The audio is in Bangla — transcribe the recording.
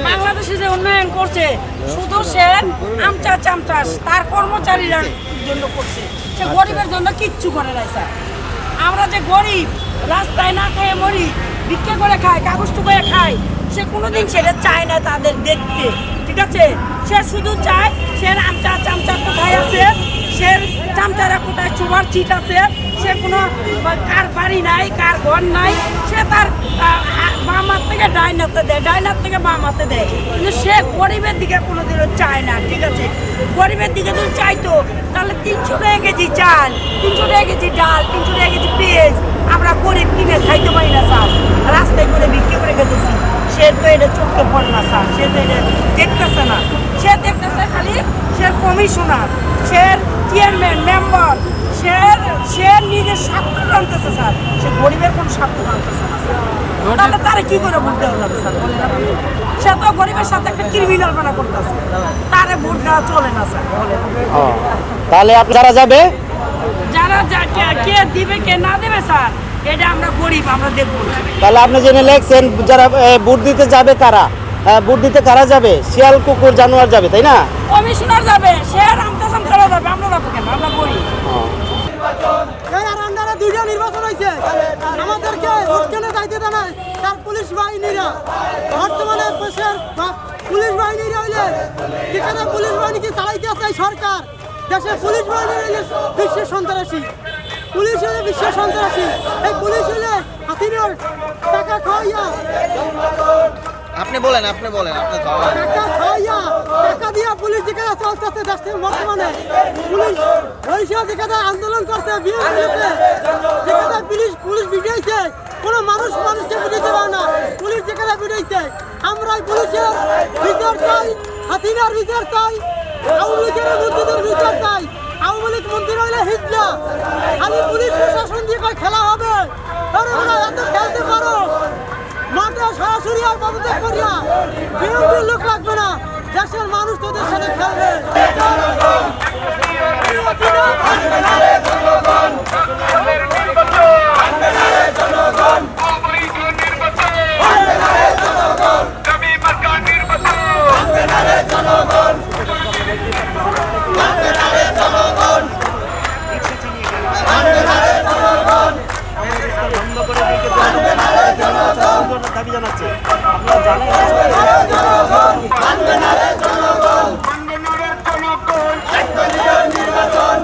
বাংলাদেশে যে উন্নয়ন করছে শুধু সে আমচাস চামচাস তার কর্মচারীরা জন্য করছে, সে গরিবের জন্য কিচ্ছু করে নাই স্যার। আমরা যে গরিব রাস্তায় না খেয়ে মরি, ভিক্ষা করে খাই, কাগজ টুকায় খাই, সে কোনোদিন সেটা চায় না তাদের দেখতে, ঠিক আছে? সে শুধু চায় সে আমচা চামচা কোথায় আছে, সে চামচারা কোথায় চুমার চিট আছে, সে কোনো কার বাড়ি নাই, কার ঘর নাই, সে তার বাম হাত থেকে ডাইন হাতে দেয়, ডাইন হাত থেকে বাম হাতে দেয়, কিন্তু সে গরিবের দিকে কোনোদিনও চায় না, ঠিক আছে? গরিবের দিকে যদি চাইতো তাহলে 300 টাকা কেজি চাল, 300 টাকা কেজি ডাল, 300 টাকা কেজি পেঁয়াজ আমরা গরিব কিনে খাইতে পারি না স্যার, রাস্তায় করে বিক্রি করে খেতেছি। সে তো এটা চোখে পড়ে না স্যার, সে তো এটা দেখতেছে না, সে দেখতেছে খালি সে কমিশনার, সে চেয়ারম্যান মেম্বার, সে নিজের স্বার্থ টানতেছে স্যার, সে গরিবের কোনো স্বার্থ টানতেছে না স্যার। তাহলে তারা কি করে ভোট দেওয়া যাবে স্যার বলেন আপনি? সে তো গরিবের সাথে একটা ক্রিমিনাল বানা করতেছে, তারে ভোট দেওয়া চলে না স্যার বলেন। তাহলে যারা যাবে, যারা কে দিবে কে না দেবে স্যার এটা আমরা গরিব, আমরা দেখবো। তাহলে আপনি জেনে লেখছেন যারা ভোট দিতে যাবে কারা, ভোট দিতে কারা যাবে? শিয়াল কুকুর জানোয়ার যাবে, তাই না? কমিশনার যাবে, সে রামতাসাম করা যাবে, আমরা যাবো কেন? আমরা গরিব। দুইটা নির্বাচন হয়েছে, আমাদেরকে ভোট কেনে যাইতে দেয় না তার পুলিশ বাহিনীরা। বর্তমানে পুলিশ বাহিনীরা হইলে যেখানে পুলিশ বাহিনীকে চালাইতে আছে সরকার, দেশে পুলিশ বাহিনী হইলে বিশ্বের সন্ত্রাসী, পুলিশ হলে বিশ্বের সন্ত্রাসী। এই পুলিশ হলে হাতিনের টাকা খাওয়াইয়া, আপনি বলেন টাকা খাওয়াইয়া, টাকা দিয়া পুলিশ যেখানে চলতেছে দেশে বর্তমানে, পুলিশ রইসা যেখানে আন্দোলন করছে বিরোধীতে, যেখানে পুলিশ বিটাইছে, কোনো মানুষকে বুঝাইতে পারে না, পুলিশ যেখানে বিটাইছে। আমরা পুলিশের বিচার চাই, হাতিনার বিচার চাই, আওয়ামী লীগের মন্ত্রীদের বিচার চাই। আওয়ামী লীগ মন্ত্রী হইলে হিজলা, খালি পুলিশ প্রশাসন দিয়ে খেলা হবে। এত খেলতে পারো মাঠে সরাসরি আর পদত্যাগ করিয়া, বিরোধীর লোক লাগবে না, দেশের মানুষ তোদের সাথে খেলবে। দাবি জানাচ্ছে আপনারা জানেন নির্বাচন